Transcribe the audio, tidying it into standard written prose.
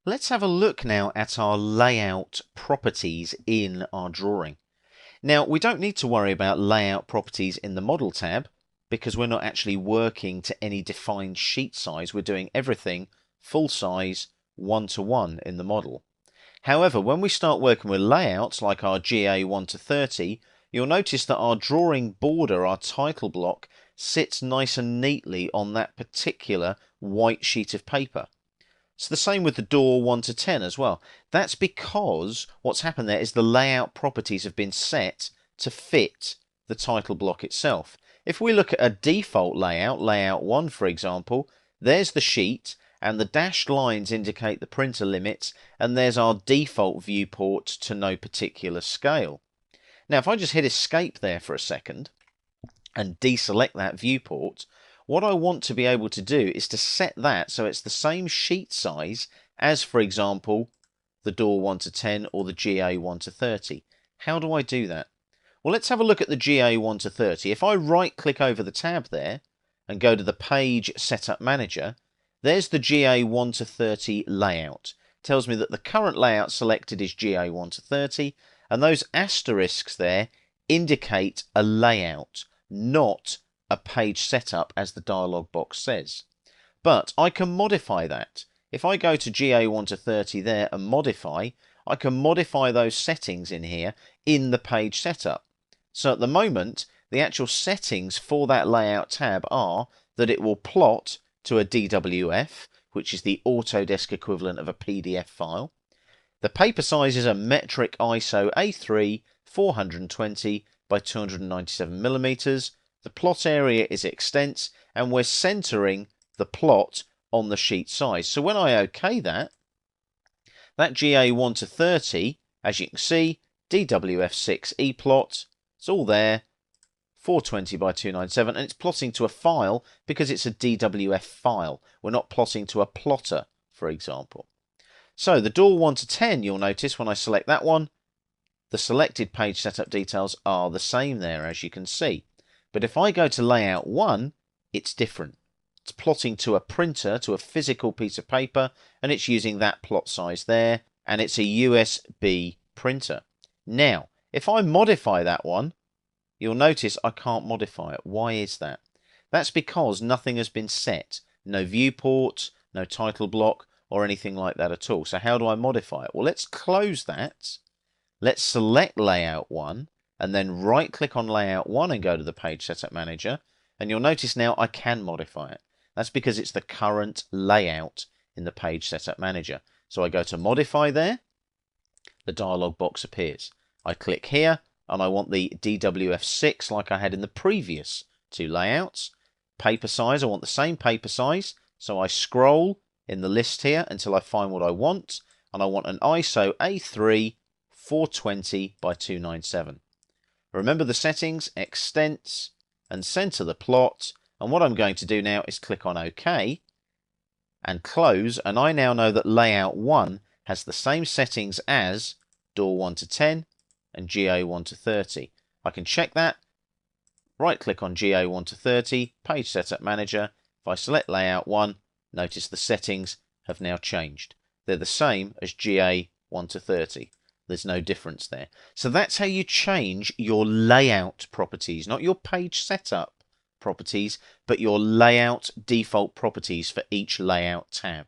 Let's have a look now at our layout properties in our drawing. Now, we don't need to worry about layout properties in the Model tab because we're not actually working to any defined sheet size. We're doing everything full size, 1:1 in the model. However, when we start working with layouts like our GA 1:30, you'll notice that our drawing border, our title block, sits nice and neatly on that particular white sheet of paper. It's the same with the door 1:10 as well. That's because what's happened there is the layout properties have been set to fit the title block itself. If we look at a default layout, layout 1 for example, there's the sheet and the dashed lines indicate the printer limits, and there's our default viewport to no particular scale. Now if I just hit escape there for a second and deselect that viewport, what I want to be able to do is to set that so it's the same sheet size as, for example, the door 1:10 or the GA 1:30. How do I do that? Well, let's have a look at the GA 1:30. If I right click over the tab there and go to the Page Setup Manager, there's the GA 1:30 layout. It tells me that the current layout selected is GA 1:30, and those asterisks there indicate a layout, not a page setup as the dialog box says. But I can modify that. If I go to GA 1:30 there and modify, I can modify those settings in here in the page setup. So at the moment, the actual settings for that layout tab are that it will plot to a DWF, which is the Autodesk equivalent of a PDF file. The paper size is a metric ISO A3 420 by 297 millimeters. The plot area is extents, and we're centering the plot on the sheet size. So when I OK that GA 1:30, as you can see, DWF6 ePlot, it's all there, 420 by 297, and it's plotting to a file because it's a DWF file. We're not plotting to a plotter, for example. So the door 1:10, you'll notice when I select that one, the selected page setup details are the same there, as you can see. But if I go to layout 1, it's different. It's plotting to a printer, to a physical piece of paper, and it's using that plot size there, and it's a USB printer. Now, if I modify that one, you'll notice I can't modify it. Why is that? That's because nothing has been set. No viewport, no title block, or anything like that at all. So how do I modify it? Well, let's close that. Let's select layout 1, and then right click on layout 1 and go to the Page Setup Manager, and you'll notice now I can modify it. That's because it's the current layout in the Page Setup Manager. So I go to modify there, the dialog box appears. I click here and I want the DWF6 like I had in the previous two layouts. Paper size, I want the same paper size, so I scroll in the list here until I find what I want, and I want an ISO A3 420 by 297. Remember the settings, extents, and center the plot. And what I'm going to do now is click on OK and close. And I now know that layout 1 has the same settings as door 1:10 and GA 1:30. I can check that. Right click on GA 1:30, Page Setup Manager. If I select layout 1, notice the settings have now changed. They're the same as GA 1:30. There's no difference there. So that's how you change your layout properties, not your page setup properties, but your layout default properties for each layout tab.